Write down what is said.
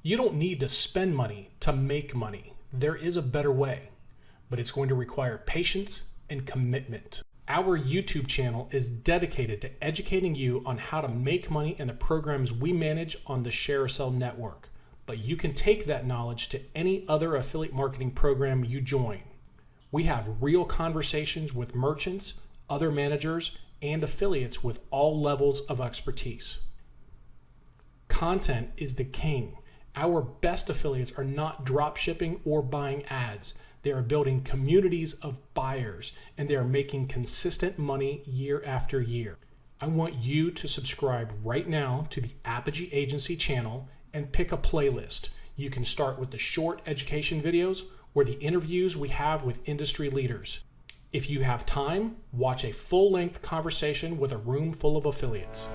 You don't need to spend money to make money. There is a better way, but it's going to require patience and commitment. Our YouTube channel is dedicated to educating you on how to make money in the programs we manage on the Share or Sell network. But you can take that knowledge to any other affiliate marketing program you join. We have real conversations with merchants, other managers, and affiliates with all levels of expertise. Content is the king. Our best affiliates are not drop shipping or buying ads. They are building communities of buyers, and they are making consistent money year after year. I want you to subscribe right now to the Apogee Agency channel and pick a playlist. You can start with the short education videos or the interviews we have with industry leaders. If you have time, watch a full-length conversation with a room full of affiliates.